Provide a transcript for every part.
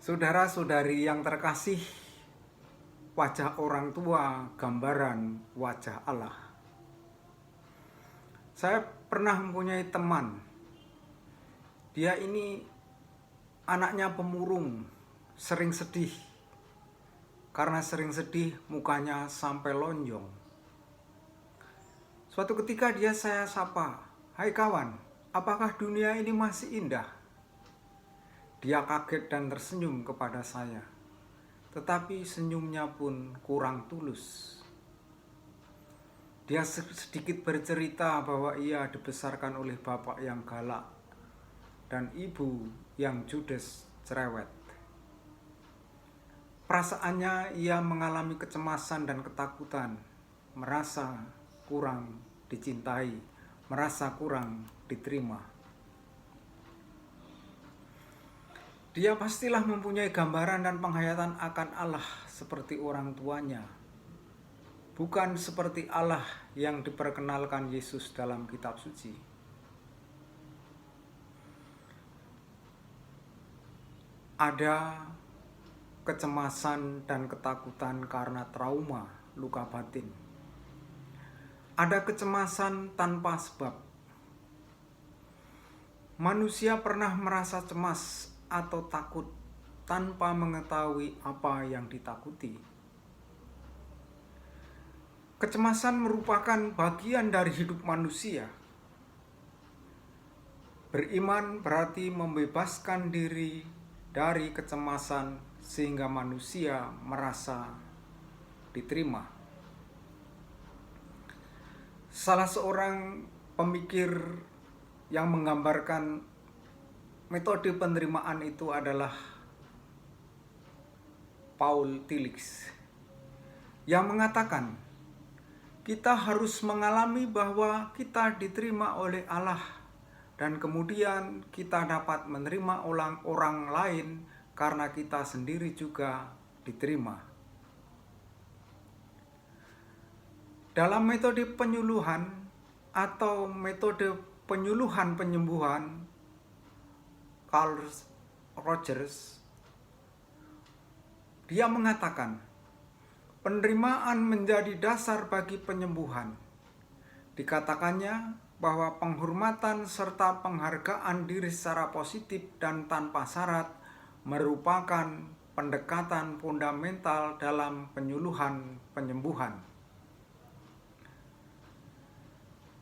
Saudara-saudari yang terkasih, wajah orang tua gambaran wajah Allah. Saya pernah mempunyai teman. Dia ini anaknya pemurung, sering sedih. Karena sering sedih, mukanya sampai lonjong. Suatu ketika saya sapa, "Hai kawan, apakah dunia ini masih indah?" Dia kaget dan tersenyum kepada saya. Tetapi senyumnya pun kurang tulus. Dia sedikit bercerita bahwa ia dibesarkan oleh bapak yang galak dan ibu yang judes cerewet. Perasaannya ia mengalami kecemasan dan ketakutan, merasa kurang dicintai, merasa kurang diterima. Dia pastilah mempunyai gambaran dan penghayatan akan Allah seperti orang tuanya, bukan seperti Allah yang diperkenalkan Yesus dalam kitab suci. Ada kecemasan dan ketakutan karena trauma, luka batin. Ada kecemasan tanpa sebab. Manusia pernah merasa cemas atau takut tanpa mengetahui apa yang ditakuti. Kecemasan merupakan bagian dari hidup manusia. Beriman berarti membebaskan diri dari kecemasan sehingga manusia merasa diterima. Salah seorang pemikir yang menggambarkan metode penerimaan itu adalah Paul Tillich, yang mengatakan kita harus mengalami bahwa kita diterima oleh Allah dan kemudian kita dapat menerima orang lain karena kita sendiri juga diterima. Dalam metode penyuluhan atau metode penyuluhan penyembuhan Carl Rogers, dia mengatakan penerimaan menjadi dasar bagi penyembuhan. Dikatakannya bahwa penghormatan serta penghargaan diri secara positif dan tanpa syarat merupakan pendekatan fundamental dalam penyuluhan penyembuhan.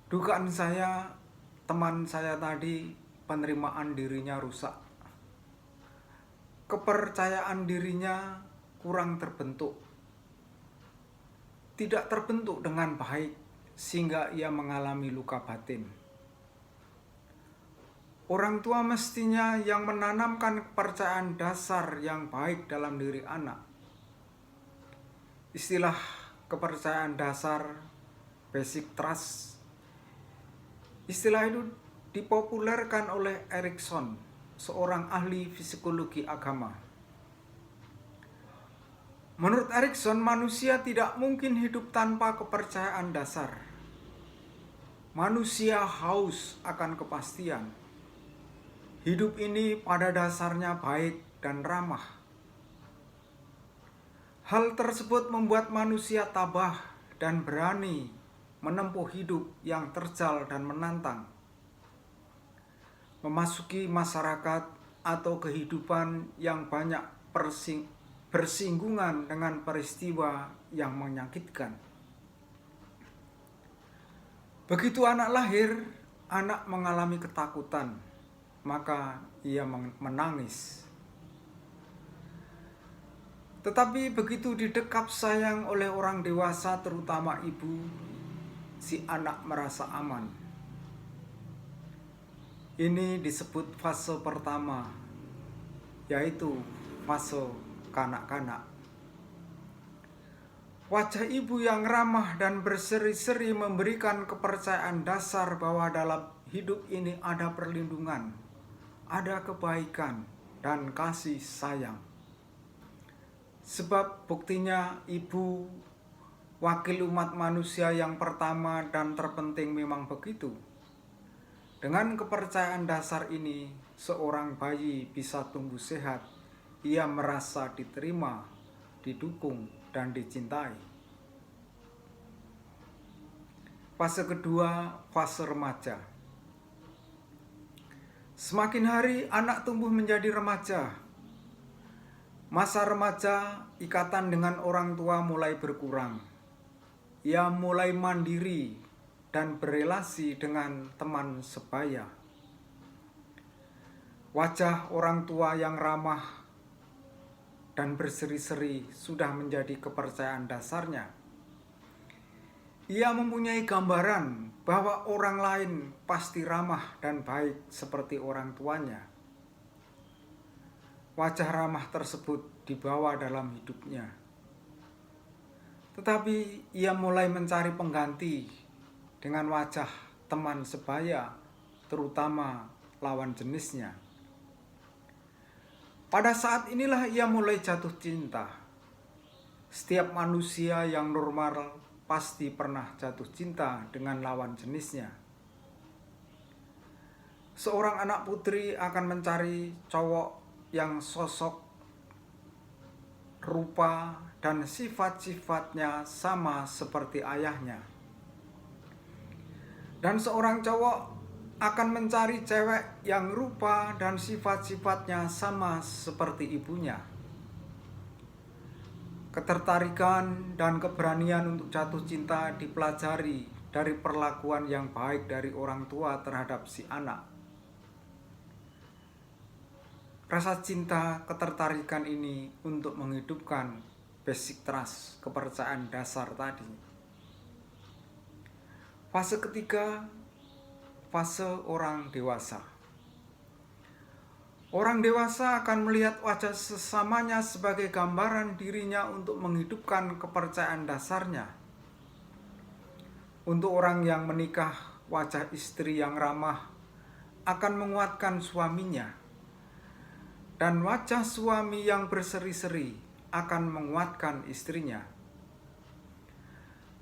Dugaan saya, teman saya tadi penerimaan dirinya rusak. Kepercayaan dirinya kurang terbentuk. Tidak terbentuk dengan baik sehingga ia mengalami luka batin. Orang tua mestinya yang menanamkan kepercayaan dasar yang baik dalam diri anak. Istilah kepercayaan dasar, basic trust, istilah itu dipopulerkan oleh Erikson, seorang ahli psikologi agama. Menurut Erikson, manusia tidak mungkin hidup tanpa kepercayaan dasar. Manusia haus akan kepastian. Hidup ini pada dasarnya baik dan ramah. Hal tersebut membuat manusia tabah dan berani menempuh hidup yang terjal dan menantang. Memasuki masyarakat atau kehidupan yang banyak bersinggungan dengan peristiwa yang menyakitkan. Begitu anak lahir, anak mengalami ketakutan, maka ia menangis. Tetapi begitu didekap sayang oleh orang dewasa, terutama ibu, si anak merasa aman. Ini disebut fase pertama, yaitu fase kanak-kanak. Wajah ibu yang ramah dan berseri-seri memberikan kepercayaan dasar bahwa dalam hidup ini ada perlindungan, ada kebaikan, dan kasih sayang. Sebab buktinya ibu, wakil umat manusia yang pertama dan terpenting memang begitu. Dengan kepercayaan dasar ini, seorang bayi bisa tumbuh sehat, ia merasa diterima, didukung, dan dicintai. Fase kedua, fase remaja. Semakin hari anak tumbuh menjadi remaja. Masa remaja, ikatan dengan orang tua mulai berkurang. Ia mulai mandiri dan berelasi dengan teman sebaya. Wajah orang tua yang ramah dan berseri-seri sudah menjadi kepercayaan dasarnya. Ia mempunyai gambaran bahwa orang lain pasti ramah dan baik seperti orang tuanya. Wajah ramah tersebut dibawa dalam hidupnya. Tetapi ia mulai mencari pengganti dengan wajah teman sebaya, terutama lawan jenisnya. Pada saat inilah ia mulai jatuh cinta. Setiap manusia yang normal pasti pernah jatuh cinta dengan lawan jenisnya. Seorang anak putri akan mencari cowok yang sosok, rupa, dan sifat-sifatnya sama seperti ayahnya. Dan seorang cowok akan mencari cewek yang rupa dan sifat-sifatnya sama seperti ibunya. Ketertarikan dan keberanian untuk jatuh cinta dipelajari dari perlakuan yang baik dari orang tua terhadap si anak. Rasa cinta, ketertarikan ini untuk menghidupkan basic trust, kepercayaan dasar tadi. Fase ketiga, fase orang dewasa. Orang dewasa akan melihat wajah sesamanya sebagai gambaran dirinya untuk menghidupkan kepercayaan dasarnya. Untuk orang yang menikah, wajah istri yang ramah akan menguatkan suaminya. Dan wajah suami yang berseri-seri akan menguatkan istrinya.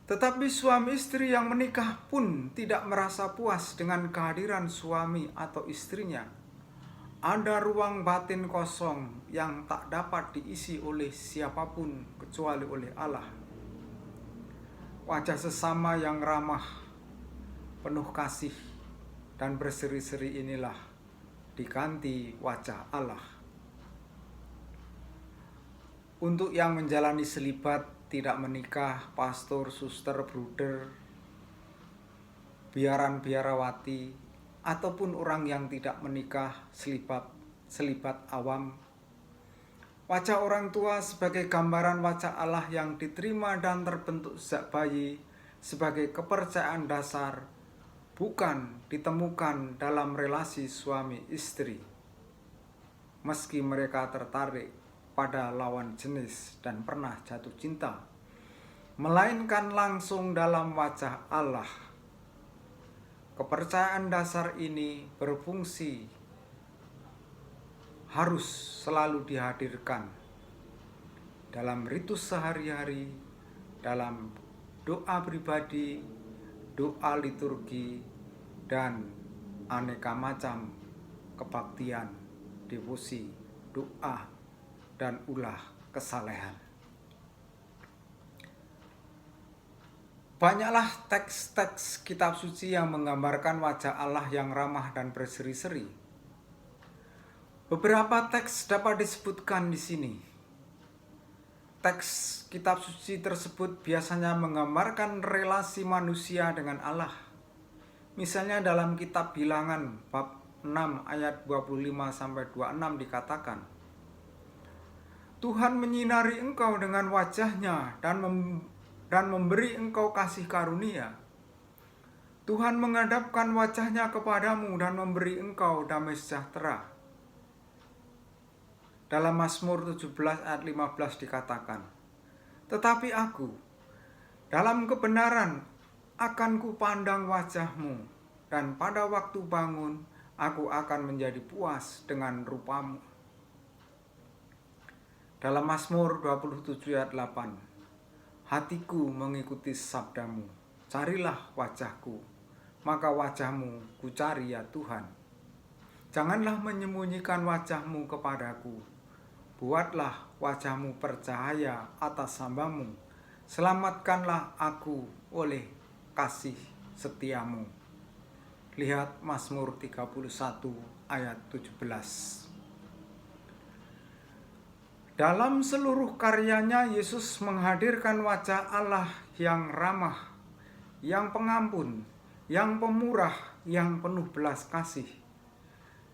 Tetapi suami istri yang menikah pun tidak merasa puas dengan kehadiran suami atau istrinya. Ada ruang batin kosong yang tak dapat diisi oleh siapapun kecuali oleh Allah. Wajah sesama yang ramah, penuh kasih, dan berseri-seri inilah diganti wajah Allah. Untuk yang menjalani selibat, tidak menikah, pastor, suster, bruder, biaran, biarawati, ataupun orang yang tidak menikah, selibat awam. Wajah orang tua sebagai gambaran wajah Allah yang diterima dan terbentuk sejak bayi sebagai kepercayaan dasar, bukan ditemukan dalam relasi suami istri. Meski mereka tertarik pada lawan jenis dan pernah jatuh cinta, melainkan langsung dalam wajah Allah. Kepercayaan dasar ini berfungsi harus selalu dihadirkan dalam ritus sehari-hari, dalam doa pribadi, doa liturgi, dan aneka macam kebaktian, devosi, doa, dan ulah kesalehan. Banyaklah teks-teks kitab suci yang menggambarkan wajah Allah yang ramah dan berseri-seri. Beberapa teks dapat disebutkan di sini. Teks kitab suci tersebut biasanya menggambarkan relasi manusia dengan Allah. Misalnya dalam kitab Bilangan bab 6 ayat 25-26 dikatakan, Tuhan menyinari engkau dengan wajahnya dan memberi engkau kasih karunia. Tuhan menghadapkan wajahnya kepadamu dan memberi engkau damai sejahtera. Dalam Mazmur 17 ayat 15 dikatakan, tetapi aku, dalam kebenaran akan kupandang wajahmu, dan pada waktu bangun aku akan menjadi puas dengan rupamu. Dalam Mazmur 27 ayat 8, hatiku mengikuti sabdamu, carilah wajahku, maka wajahmu ku cari ya Tuhan. Janganlah menyembunyikan wajahmu kepadaku, buatlah wajahmu bercahaya atas hamba-Mu, selamatkanlah aku oleh kasih setiamu. Lihat Mazmur 31 ayat 17. Dalam seluruh karyanya, Yesus menghadirkan wajah Allah yang ramah, yang pengampun, yang pemurah, yang penuh belas kasih.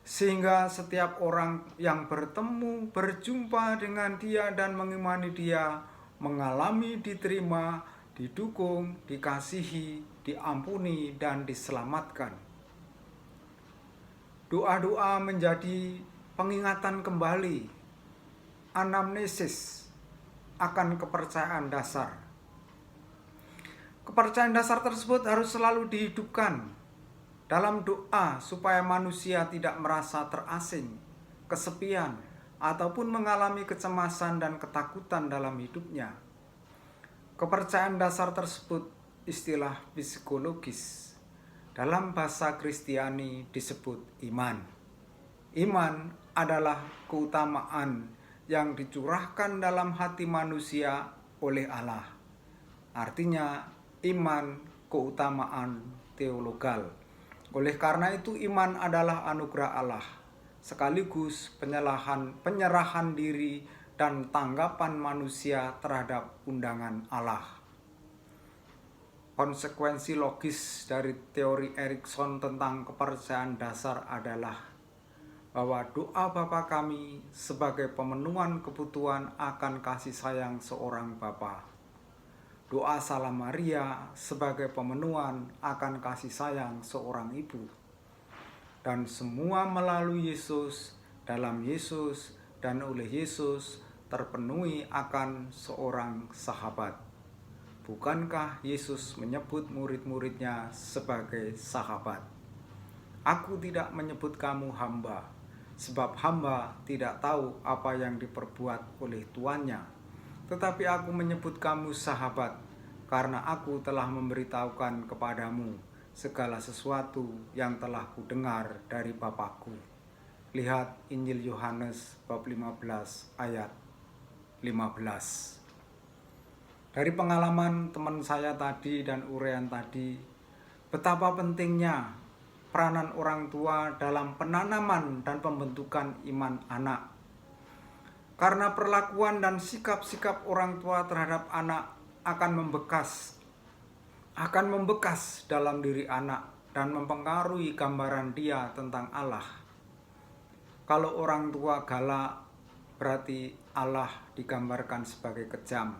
Sehingga setiap orang yang bertemu, berjumpa dengan Dia dan mengimani Dia, mengalami diterima, didukung, dikasihi, diampuni, dan diselamatkan. Doa-doa menjadi pengingatan kembali, anamnesis akan kepercayaan dasar. Kepercayaan dasar tersebut harus selalu dihidupkan dalam doa supaya manusia tidak merasa terasing, kesepian, ataupun mengalami kecemasan dan ketakutan dalam hidupnya. Kepercayaan dasar tersebut istilah psikologis. Dalam bahasa Kristiani disebut iman. Iman adalah keutamaan yang dicurahkan dalam hati manusia oleh Allah. Artinya iman keutamaan teologal. Oleh karena itu iman adalah anugerah Allah, sekaligus penyerahan diri dan tanggapan manusia terhadap undangan Allah. Konsekuensi logis dari teori Erikson tentang kepercayaan dasar adalah bahwa doa Bapa kami sebagai pemenuhan kebutuhan akan kasih sayang seorang Bapa. Doa Salam Maria sebagai pemenuhan akan kasih sayang seorang ibu. Dan semua melalui Yesus, dalam Yesus, dan oleh Yesus terpenuhi akan seorang sahabat. Bukankah Yesus menyebut murid-muridnya sebagai sahabat? Aku tidak menyebut kamu hamba, sebab hamba tidak tahu apa yang diperbuat oleh tuannya. Tetapi aku menyebut kamu sahabat, karena aku telah memberitahukan kepadamu segala sesuatu yang telah kudengar dari Bapakku. Lihat Injil Yohanes bab 15 ayat 15. Dari pengalaman teman saya tadi dan uraian tadi, betapa pentingnya peranan orang tua dalam penanaman dan pembentukan iman anak. Karena perlakuan dan sikap-sikap orang tua terhadap anak akan membekas dalam diri anak dan mempengaruhi gambaran dia tentang Allah. Kalau orang tua galak, berarti Allah digambarkan sebagai kejam.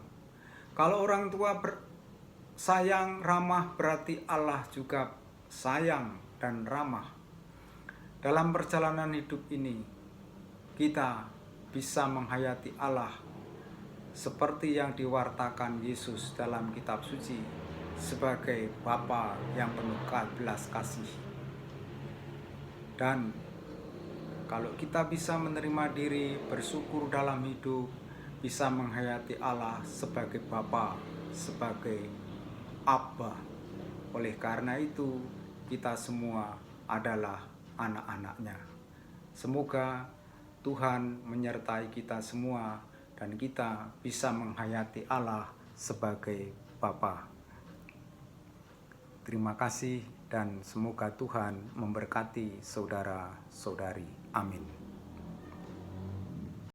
Kalau orang tua sayang, ramah, berarti Allah juga sayang dan ramah. Dalam perjalanan hidup ini, kita bisa menghayati Allah seperti yang diwartakan Yesus dalam kitab suci sebagai Bapa yang penuh belas kasih. Dan kalau kita bisa menerima diri, bersyukur dalam hidup, bisa menghayati Allah sebagai Bapa, sebagai Abba. Oleh karena itu, kita semua adalah anak-anaknya. Semoga Tuhan menyertai kita semua dan kita bisa menghayati Allah sebagai Bapa. Terima kasih dan semoga Tuhan memberkati saudara-saudari. Amin.